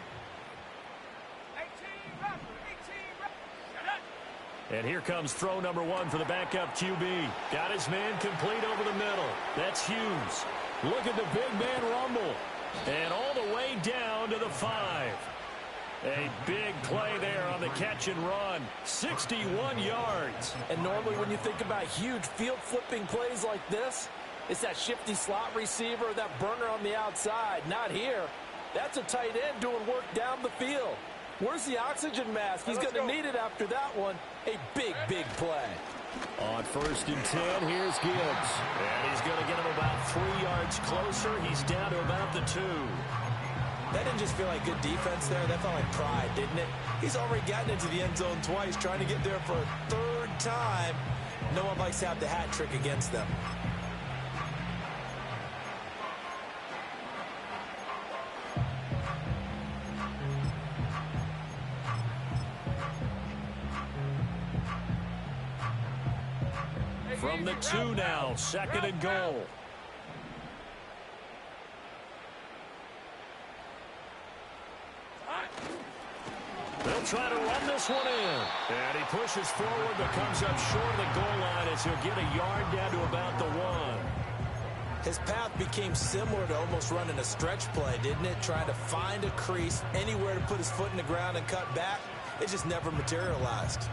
And here comes throw number 1 for the backup QB. Got his man complete over the middle. That's Hughes. Look at the big man rumble. And all the way down to the 5. A big play there on the catch and run. 61 yards. And normally when you think about huge field-flipping plays like this, it's that shifty slot receiver, that burner on the outside. Not here. That's a tight end doing work down the field. Where's the oxygen mask? He's going to need it after that one. A big, big play. On 1st and 10, here's Gibbs. And he's going to get him about 3 yards closer. He's down to about the 2. That didn't just feel like good defense there. That felt like pride, didn't it? He's already gotten into the end zone twice, trying to get there for a 3rd time. No one likes to have the hat trick against them. From the 2 now, 2nd and goal. They'll try to run this one in. And he pushes forward but comes up short of the goal line as he'll get a yard down to about the 1. His path became similar to almost running a stretch play, didn't it? Trying to find a crease, anywhere to put his foot in the ground and cut back. It just never materialized.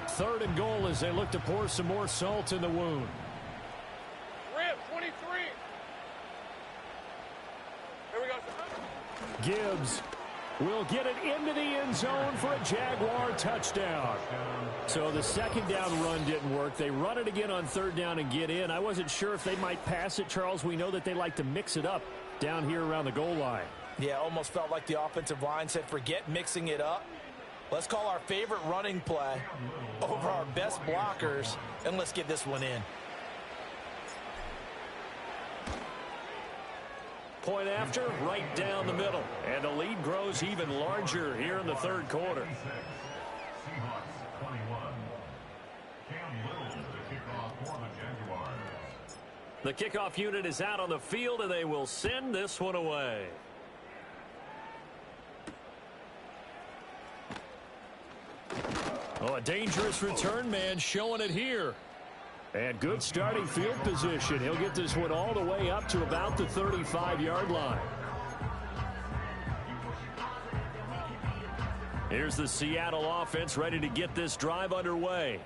Third and goal as they look to pour some more salt in the wound. Rip, 23. Here we go. Gibbs will get it into the end zone for a Jaguar touchdown. So the second down run didn't work. They run it again on 3rd down and get in. I wasn't sure if they might pass it, Charles. We know that they like to mix it up down here around the goal line. Yeah, almost felt like the offensive line said, forget mixing it up. Let's call our favorite running play over our best blockers, and let's get this one in. Point after, right down the middle. And the lead grows even larger here in the 3rd quarter. The kickoff unit is out on the field, and they will send this one away. Oh, a dangerous return man showing it here. And good starting field position. He'll get this one all the way up to about the 35-yard line. Here's the Seattle offense ready to get this drive underway.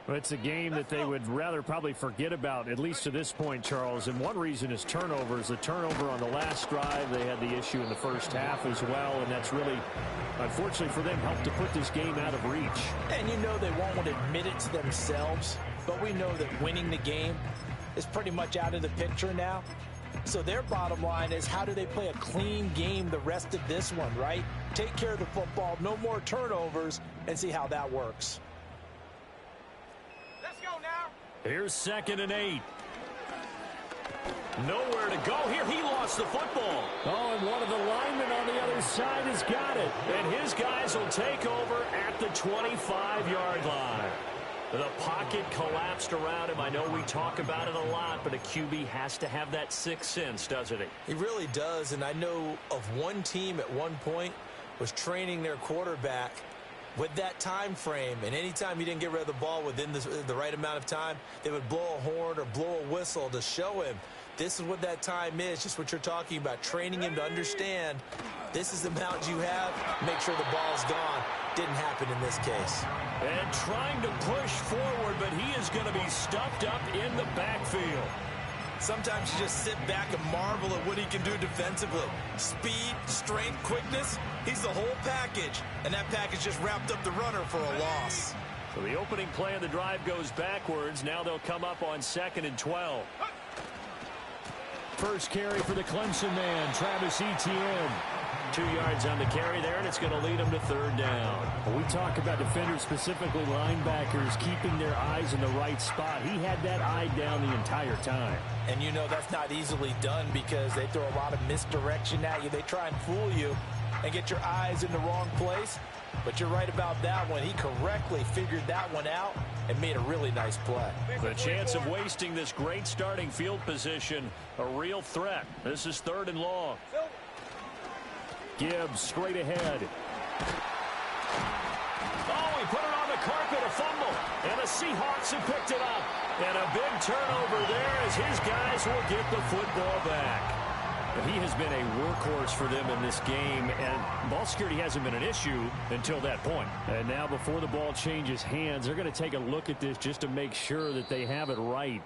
Well, it's a game that they would rather probably forget about, at least to this point, Charles. And one reason is turnovers. The turnover on the last drive, they had the issue in the first half as well. And that's really, unfortunately for them, helped to put this game out of reach. And you know they won't admit it to themselves, but we know that winning the game is pretty much out of the picture now. So their bottom line is, how do they play a clean game the rest of this one, right? Take care of the football, no more turnovers, and see how that works. Let's go now. Here's 2nd and 8. Nowhere to go here. He lost the football. Oh, and one of the linemen on the other side has got it. And his guys will take over at the 25-yard line. The pocket collapsed around him. I know we talk about it a lot, but a QB has to have that sixth sense, doesn't he? He really does, and I know of one team at one point was training their quarterback with that time frame, and anytime he didn't get rid of the ball within the right amount of time, they would blow a horn or blow a whistle to show him this is what that time is, just what you're talking about, training him to understand this is the amount you have, make sure the ball's gone. Didn't happen in this case. And trying to push forward, but he is going to be stuffed up in the backfield. Sometimes you just sit back and marvel at what he can do defensively. Speed, strength, quickness, he's the whole package. And that package just wrapped up the runner for a loss. So the opening play of the drive goes backwards. Now they'll come up on 2nd and 12. First carry for the Clemson man, Travis Etienne. 2 yards on the carry there, and it's going to lead them to 3rd down. When we talk about defenders, specifically linebackers, keeping their eyes in the right spot. He had that eye down the entire time. And you know that's not easily done because they throw a lot of misdirection at you. They try and fool you and get your eyes in the wrong place. But you're right about that one. He correctly figured that one out and made a really nice play. The chance of wasting this great starting field position, a real threat. This is 3rd and long. Gibbs straight ahead. Oh, he put it on the carpet, a fumble. And the Seahawks have picked it up. And a big turnover there as his guys will get the football back. He has been a workhorse for them in this game, and ball security hasn't been an issue until that point. And now before the ball changes hands, they're going to take a look at this just to make sure that they have it right.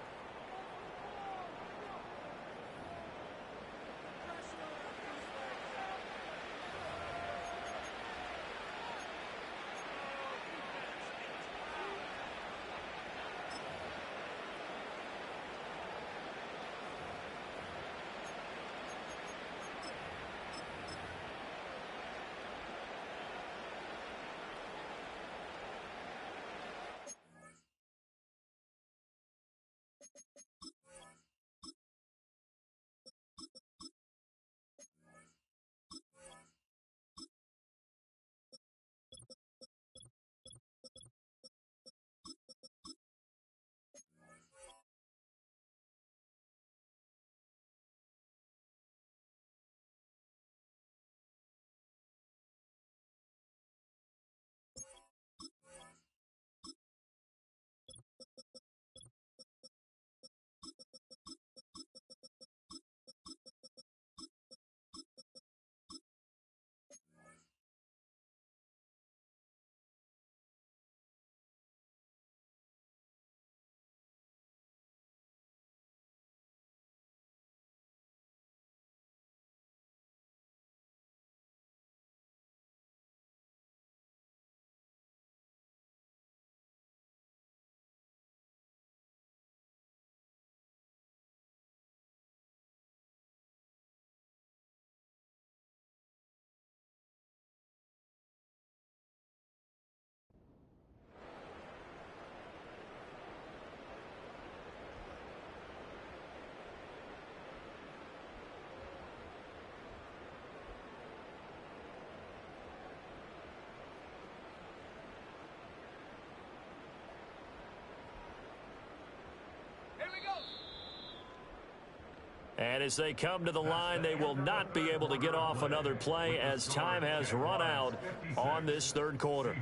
And as they come to the line, they will not be able to get off another play as time has run out on this 3rd quarter.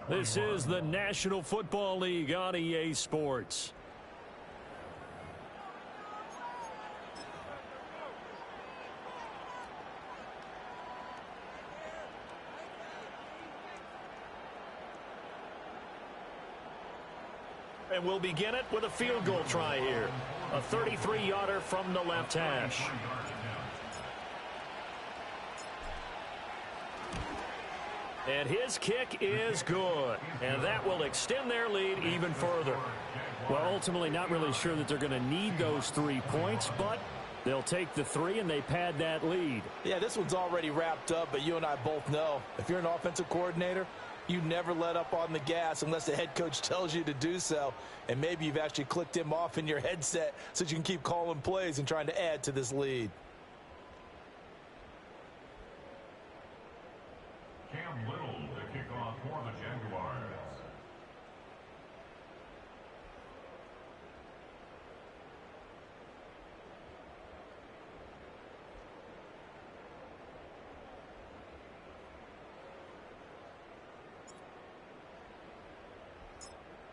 This is the National Football League on EA Sports. and we'll begin it with a field goal try here. A 33-yarder from the left hash. And his kick is good. And that will extend their lead even further. Well, ultimately not really sure that they're going to need those 3 points, but they'll take the 3 and they pad that lead. Yeah, this one's already wrapped up, but you and I both know if you're an offensive coordinator, you never let up on the gas unless the head coach tells you to do so. And maybe you've actually clicked him off in your headset so you can keep calling plays and trying to add to this lead. Cam Little to kick off for the Jaguars.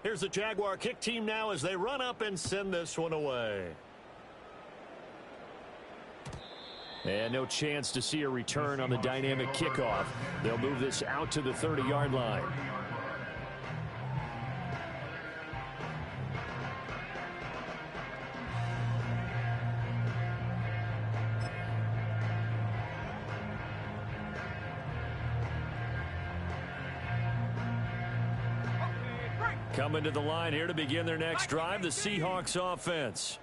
Here's the Jaguar kick team now as they run up and send this one away. And no chance to see a return on the dynamic kickoff. They'll move this out to the 30-yard line. Coming to the line here to begin their next drive, the Seahawks offense.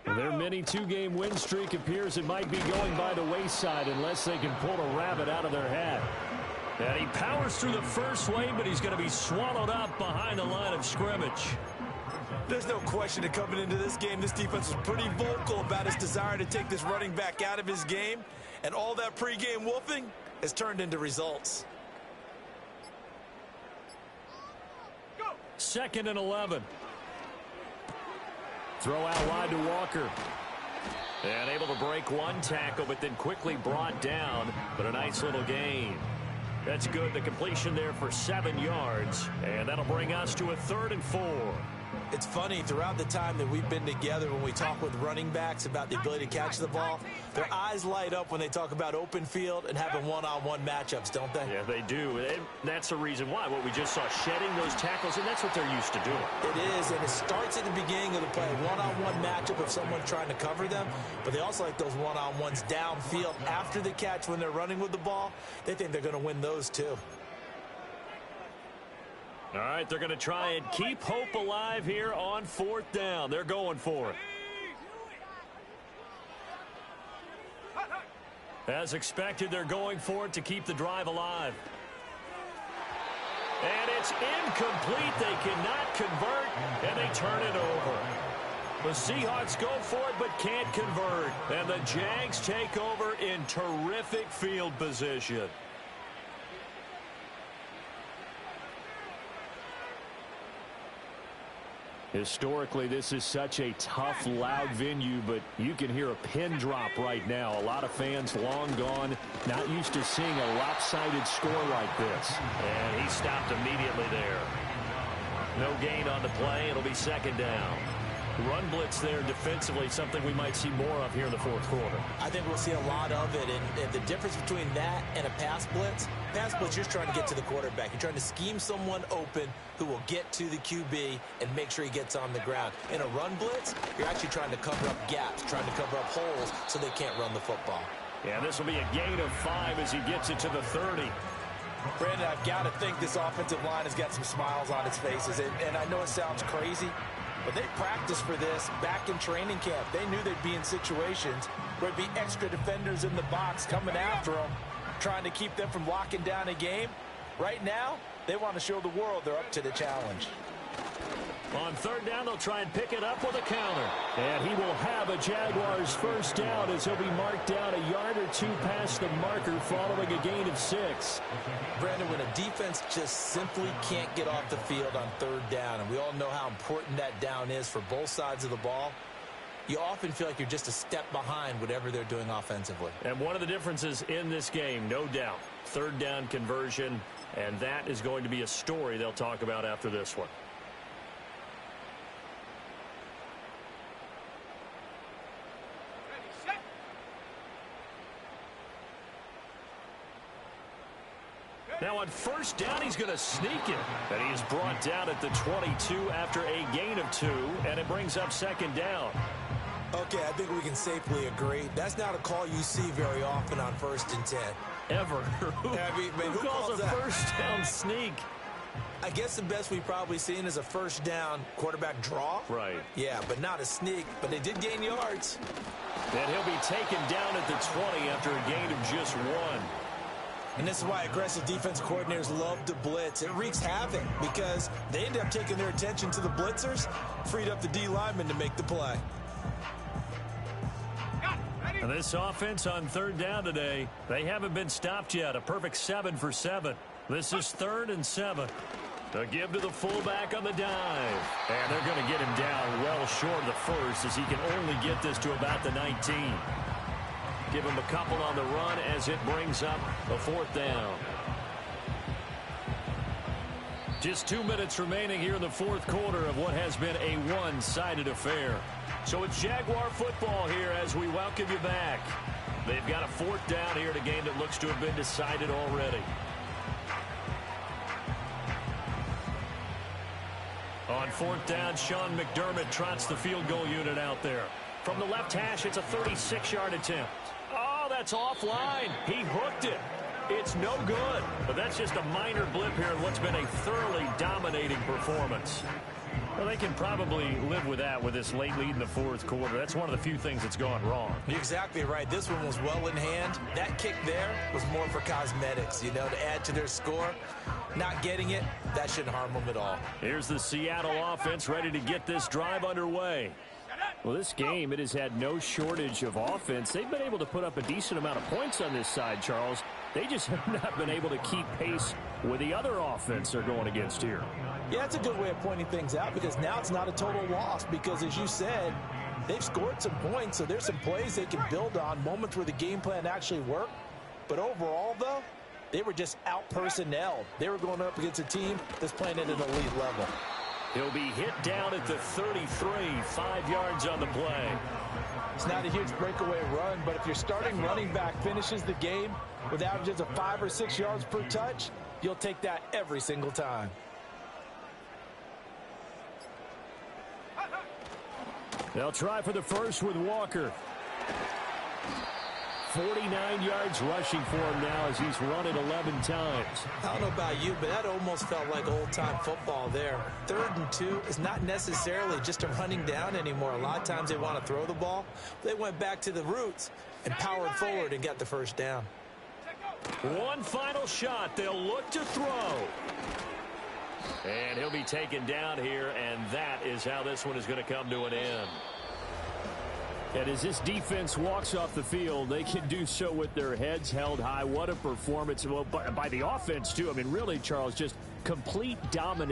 Their mini 2-game win streak appears it might be going by the wayside unless they can pull a rabbit out of their hat. And he powers through the first wave, but he's going to be swallowed up behind the line of scrimmage. There's no question that coming into this game, this defense was pretty vocal about his desire to take this running back out of his game. And all that pregame wolfing has turned into results. 2nd and 11. Throw out wide to Walker. And able to break one tackle, but then quickly brought down. But a nice little gain. That's good. The completion there for 7 yards. And that'll bring us to a 3rd and 4. It's funny, throughout the time that we've been together, when we talk with running backs about the ability to catch the ball, their eyes light up when they talk about open field and having one-on-one matchups, don't they? Yeah, they do. And that's the reason why. What we just saw, shedding those tackles, and that's what they're used to doing. It is, and it starts at the beginning of the play. One-on-one matchup of someone trying to cover them, but they also like those one-on-ones downfield after the catch when they're running with the ball. They think they're going to win those, too. All right, they're going to try and keep hope alive here on 4th down. They're going for it. As expected, they're going for it to keep the drive alive. And it's incomplete. They cannot convert, and they turn it over. The Seahawks go for it but can't convert. And the Jags take over in terrific field position. Historically, this is such a tough, loud venue, but you can hear a pin drop right now. A lot of fans long gone, not used to seeing a lopsided score like this. And he stopped immediately there. No gain on the play. It'll be 2nd down. Run blitz there defensively, something we might see more of here in the 4th quarter. I think we'll see a lot of it, and the difference between that and a pass blitz, you're just trying to get to the quarterback. You're trying to scheme someone open who will get to the QB and make sure he gets on the ground. In a run blitz, you're actually trying to cover up gaps, trying to cover up holes so they can't run the football. Yeah, this will be a gain of 5 as he gets it to the 30. Brandon, I've got to think this offensive line has got some smiles on its faces, and I know it sounds crazy, but they practiced for this back in training camp. They knew they'd be in situations where there'd be extra defenders in the box coming after them, trying to keep them from locking down a game. Right now, they want to show the world they're up to the challenge. On 3rd down, they'll try and pick it up with a counter. And he will have a Jaguars first down as he'll be marked down a yard or 2 past the marker following a gain of 6. Brandon, when a defense just simply can't get off the field on 3rd down, and we all know how important that down is for both sides of the ball, you often feel like you're just a step behind whatever they're doing offensively. And one of the differences in this game, no doubt, 3rd down conversion, and that is going to be a story they'll talk about after this one. Go! Now on first down, he's going to sneak it. And he is brought down at the 22 after a gain of 2, and it brings up second down. Okay, I think we can safely agree. That's not a call you see very often on 1st and 10. Ever. Who calls a first down sneak? I guess the best we've probably seen is a first down quarterback draw. Right. Yeah, but not a sneak. But they did gain yards. And he'll be taken down at the 20 after a gain of just 1. And this is why aggressive defense coordinators love to blitz. It wreaks havoc because they end up taking their attention to the blitzers, freed up the D lineman to make the play. And this offense on 3rd down today, they haven't been stopped yet. A perfect 7 for 7. This is 3rd and 7. A give to the fullback on the dive. And they're going to get him down well short of the first as he can only get this to about the 19. Give him a couple on the run as it brings up a 4th down. Just 2 minutes remaining here in the 4th quarter of what has been a one-sided affair. So it's Jaguar football here as we welcome you back. They've got a 4th down here in a game that looks to have been decided already. On 4th down, Sean McDermott trots the field goal unit out there. From the left hash, it's a 36-yard attempt. Oh, that's offline. He hooked it. It's no good. But that's just a minor blip here in what's been a thoroughly dominating performance. Well, they can probably live with that with this late lead in the 4th quarter. That's one of the few things that's gone wrong. You're exactly right. This one was well in hand. That kick there was more for cosmetics, to add to their score. Not getting it, that shouldn't harm them at all. Here's the Seattle offense ready to get this drive underway. Well, this game, it has had no shortage of offense. They've been able to put up a decent amount of points on this side, Charles. They just have not been able to keep pace with the other offense they're going against here. Yeah, that's a good way of pointing things out because now it's not a total loss because, as you said, they've scored some points, so there's some plays they can build on, moments where the game plan actually worked. But overall, though, they were just out-personnelled. They were going up against a team that's playing at an elite level. He'll be hit down at the 33, 5 yards on the play. It's not a huge breakaway run, but if your starting running back finishes the game with averages of 5 or 6 yards per touch, you'll take that every single time. They'll try for the first with Walker. 49 yards rushing for him now as he's run it 11 times. I don't know about you, but that almost felt like old-time football there. 3rd and 2 is not necessarily just a running down anymore. A lot of times they want to throw the ball. They went back to the roots and powered forward and got the first down. One final shot. They'll look to throw. And he'll be taken down here, and that is how this one is going to come to an end. And as this defense walks off the field, they can do so with their heads held high. What a performance. Well, by the offense, too. I mean, really, Charles, just complete dominance.